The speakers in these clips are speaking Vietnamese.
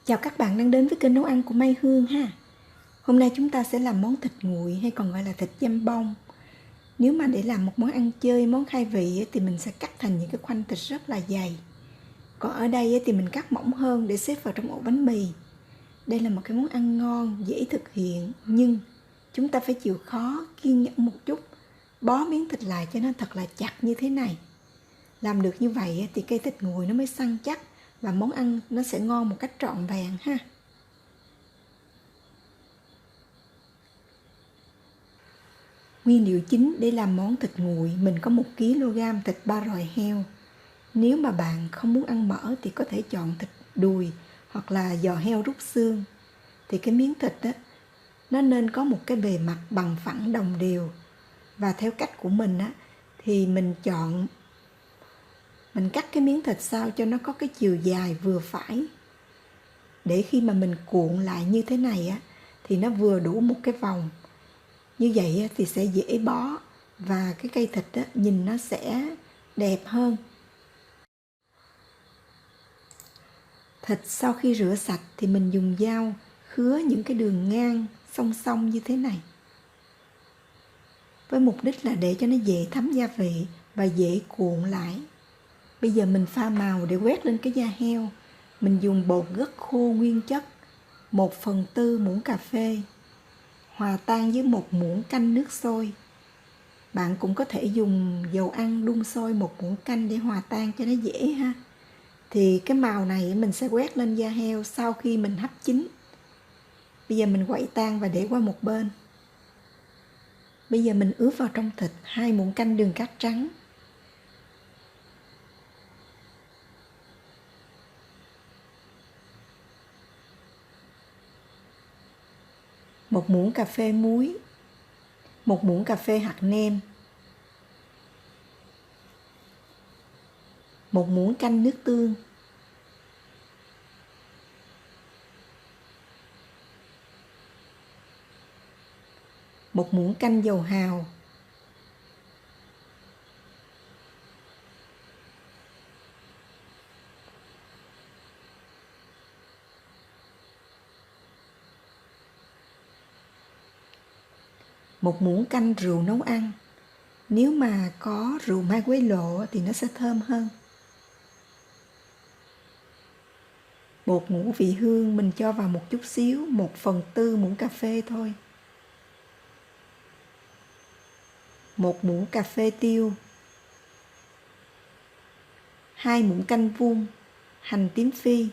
Chào các bạn đang đến với kênh nấu ăn của Mai Hương ha. Hôm nay chúng ta sẽ làm món thịt nguội hay còn gọi là thịt dăm bông. Nếu mà để làm một món ăn chơi, món khai vị thì mình sẽ cắt thành những cái khoanh thịt rất là dày. Còn ở đây thì mình cắt mỏng hơn để xếp vào trong ổ bánh mì. Đây là một cái món ăn ngon, dễ thực hiện, nhưng chúng ta phải chịu khó, kiên nhẫn một chút. Bó miếng thịt lại cho nó thật là chặt như thế này. Làm được như vậy thì cây thịt nguội nó mới săn chắc và món ăn nó sẽ ngon một cách trọn vẹn ha. Nguyên liệu chính để làm món thịt nguội mình có 1 kg thịt ba rọi heo. Nếu mà bạn không muốn ăn mỡ thì có thể chọn thịt đùi hoặc là giò heo rút xương. Thì cái miếng thịt đó, nó nên có một cái bề mặt bằng phẳng đồng đều. Và theo cách của mình á, thì mình cắt cái miếng thịt sao cho nó có cái chiều dài vừa phải. Để khi mà mình cuộn lại như thế này á, thì nó vừa đủ một cái vòng. Như vậy thì sẽ dễ bó và cái cây thịt á, nhìn nó sẽ đẹp hơn. Thịt sau khi rửa sạch thì mình dùng dao khứa những cái đường ngang song song như thế này. Với mục đích là để cho nó dễ thấm gia vị và dễ cuộn lại. Bây giờ mình pha màu để quét lên cái da heo. Mình dùng bột gấc khô nguyên chất 1/4 muỗng cà phê, hòa tan với 1 muỗng canh nước sôi. Bạn cũng có thể dùng dầu ăn đun sôi 1 muỗng canh để hòa tan cho nó dễ ha. Thì cái màu này mình sẽ quét lên da heo sau khi mình hấp chín. Bây giờ mình quậy tan và để qua một bên. Bây giờ mình ướp vào trong thịt 2 muỗng canh đường cát trắng, 1 muỗng cà phê muối, 1 muỗng cà phê hạt nêm, 1 muỗng canh nước tương, 1 muỗng canh dầu hào, 1 muỗng canh rượu nấu ăn. Nếu mà có rượu mai quế lộ thì nó sẽ thơm hơn. Bột ngũ vị hương mình cho vào một chút xíu, 1/4 muỗng cà phê thôi. 1 muỗng cà phê tiêu, 2 muỗng canh vuông, hành tím phi.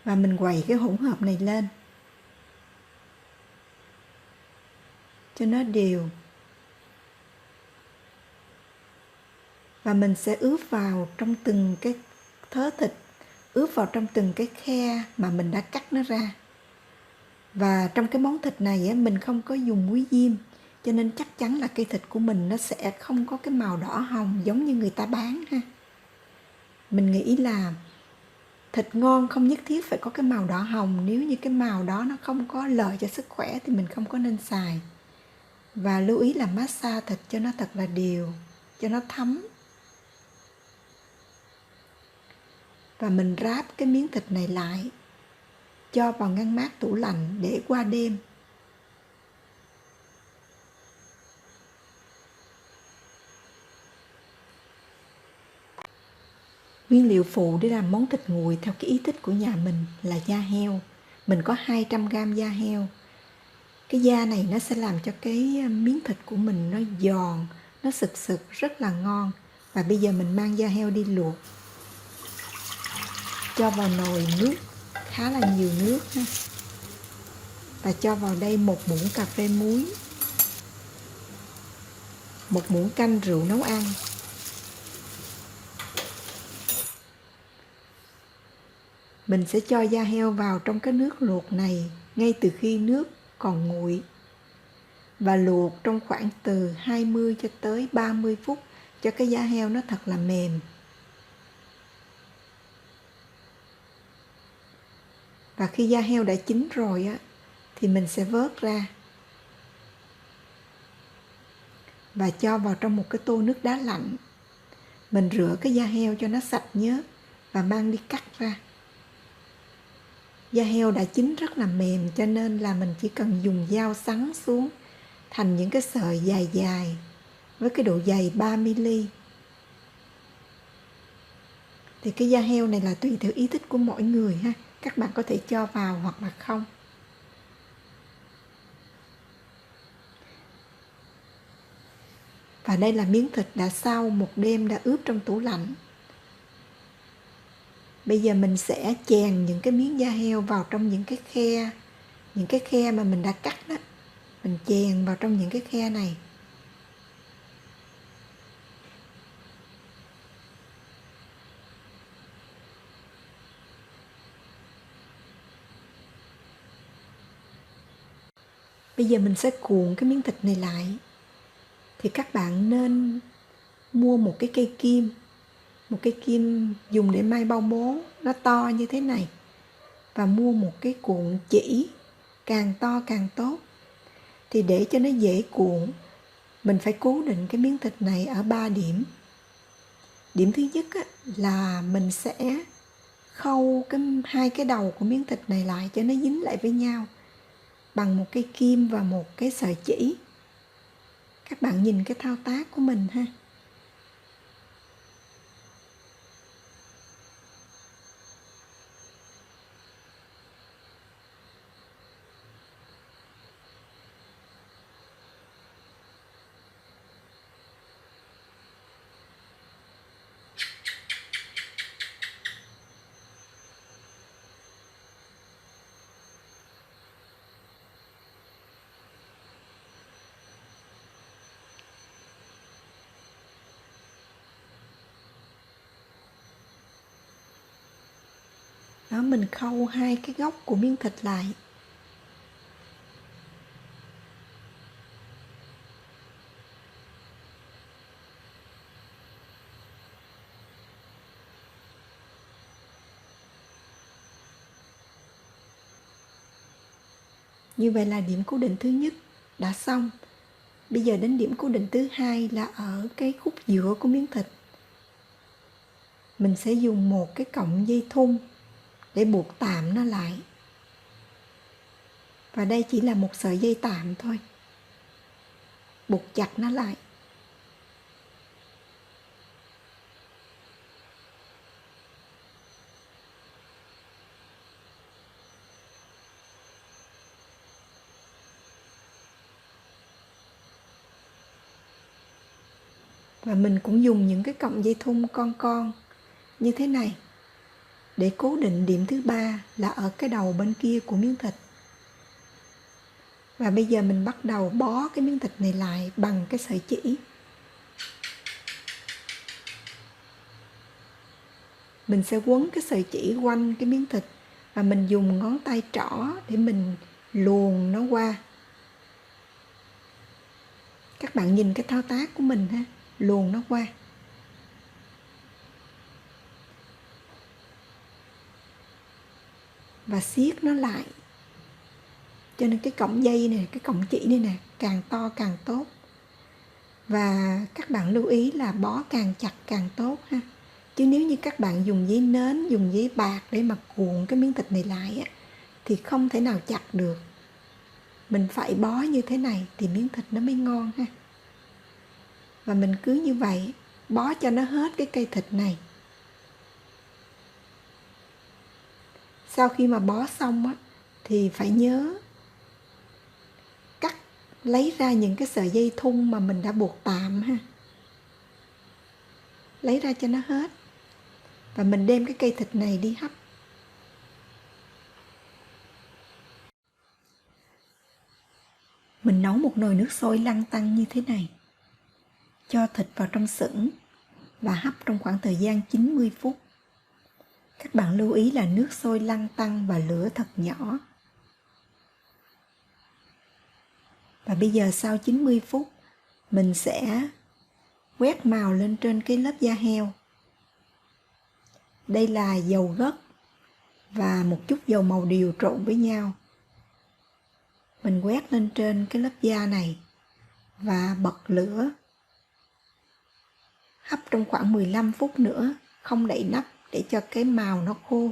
Và mình quậy cái hỗn hợp này lên cho nó đều. Và mình sẽ ướp vào trong từng cái thớ thịt, ướp vào trong từng cái khe mà mình đã cắt nó ra. Và trong cái món thịt này á, mình không có dùng muối diêm, cho nên chắc chắn là cây thịt của mình nó sẽ không có cái màu đỏ hồng giống như người ta bán ha. Mình nghĩ là thịt ngon không nhất thiết phải có cái màu đỏ hồng. Nếu như cái màu đó nó không có lợi cho sức khỏe thì mình không có nên xài. Và lưu ý là massage thịt cho nó thật là đều, cho nó thấm. Và mình ráp cái miếng thịt này lại, cho vào ngăn mát tủ lạnh để qua đêm. Nguyên liệu phụ để làm món thịt nguội theo cái ý thích của nhà mình là da heo. Mình có 200g da heo. Cái da này nó sẽ làm cho cái miếng thịt của mình nó giòn, nó sực sực, rất là ngon. Và bây giờ mình mang da heo đi luộc. Cho vào nồi nước, khá là nhiều nước ha. Và cho vào đây 1 muỗng cà phê muối, 1 muỗng canh rượu nấu ăn, mình sẽ cho da heo vào trong cái nước luộc này ngay từ khi nước còn nguội và luộc trong khoảng từ 20 cho tới 30 phút cho cái da heo nó thật là mềm. Và khi da heo đã chín rồi á thì mình sẽ vớt ra và cho vào trong một cái tô nước đá lạnh. Mình rửa cái da heo cho nó sạch nhớt và mang đi cắt ra. Da heo đã chín rất là mềm, cho nên là mình chỉ cần dùng dao sắn xuống thành những cái sợi dài dài với cái độ dày 3mm. Thì cái da heo này là tùy theo ý thích của mỗi người ha. Các bạn có thể cho vào hoặc là không. Và đây là miếng thịt đã sau một đêm đã ướp trong tủ lạnh. Bây giờ mình sẽ chèn những cái miếng da heo vào trong những cái khe mà mình đã cắt đó. Mình chèn vào trong những cái khe này. Bây giờ mình sẽ cuộn cái miếng thịt này lại. Thì các bạn nên mua một cái cây kim. Một cây kim dùng để may bao bố, nó to như thế này. Và mua một cái cuộn chỉ, càng to càng tốt. Thì để cho nó dễ cuộn, mình phải cố định cái miếng thịt này ở 3 điểm. Điểm thứ nhất là mình sẽ khâu hai cái đầu của miếng thịt này lại cho nó dính lại với nhau bằng một cây kim và một cái sợi chỉ. Các bạn nhìn cái thao tác của mình ha. Đó, mình khâu hai cái góc của miếng thịt lại. Như vậy là điểm cố định thứ nhất đã xong. Bây giờ đến điểm cố định thứ hai là ở cái khúc giữa của miếng thịt. Mình sẽ dùng một cái cọng dây thun để buộc tạm nó lại. Và đây chỉ là một sợi dây tạm thôi. Buộc chặt nó lại. Và mình cũng dùng những cái cọng dây thun con như thế này để cố định điểm thứ ba là ở cái đầu bên kia của miếng thịt. Và bây giờ mình bắt đầu bó cái miếng thịt này lại bằng cái sợi chỉ. Mình sẽ quấn cái sợi chỉ quanh cái miếng thịt và mình dùng ngón tay trỏ để mình luồn nó qua. Các bạn nhìn cái thao tác của mình ha, luồn nó qua. Và siết nó lại. Cho nên cái cọng dây này, cái cọng chỉ này nè, càng to càng tốt. Và các bạn lưu ý là bó càng chặt càng tốt ha. Chứ nếu như các bạn dùng giấy nến, dùng giấy bạc để mà cuộn cái miếng thịt này lại thì không thể nào chặt được. Mình phải bó như thế này thì miếng thịt nó mới ngon ha. Và mình cứ như vậy, bó cho nó hết cái cây thịt này. Sau khi mà bó xong thì phải nhớ lấy ra những cái sợi dây thun mà mình đã buộc tạm ha. Lấy ra cho nó hết. Và mình đem cái cây thịt này đi hấp. Mình nấu một nồi nước sôi lăn tăn như thế này. Cho thịt vào trong sửng và hấp trong khoảng thời gian 90 phút. Các bạn lưu ý là nước sôi lăn tăn và lửa thật nhỏ. Và bây giờ sau 90 phút, mình sẽ quét màu lên trên cái lớp da heo. Đây là dầu gất và một chút dầu màu điều trộn với nhau. Mình quét lên trên cái lớp da này và bật lửa. Hấp trong khoảng 15 phút nữa, không đậy nắp để cho cái màu nó khô.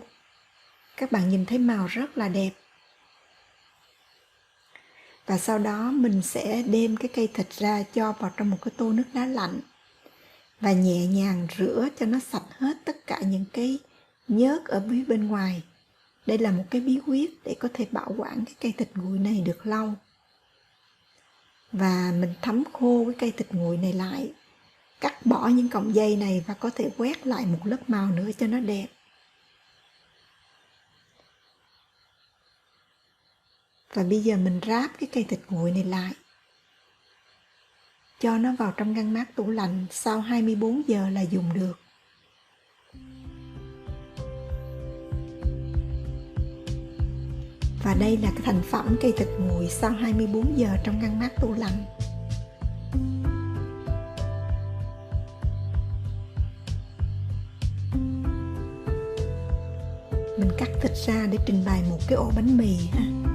Các bạn nhìn thấy màu rất là đẹp. Và sau đó mình sẽ đem cái cây thịt ra cho vào trong một cái tô nước đá lạnh và nhẹ nhàng rửa cho nó sạch hết tất cả những cái nhớt ở phía bên ngoài. Đây là một cái bí quyết để có thể bảo quản cái cây thịt nguội này được lâu. Và mình thấm khô cái cây thịt nguội này lại, cắt bỏ những cọng dây này và có thể quét lại một lớp màu nữa cho nó đẹp. Và bây giờ mình ráp cái cây thịt nguội này lại, cho nó vào trong ngăn mát tủ lạnh, sau 24 giờ là dùng được. Và đây là cái thành phẩm cây thịt nguội sau 24 giờ trong ngăn mát tủ lạnh. Mình cắt thịt ra để trình bày một cái ổ bánh mì ha.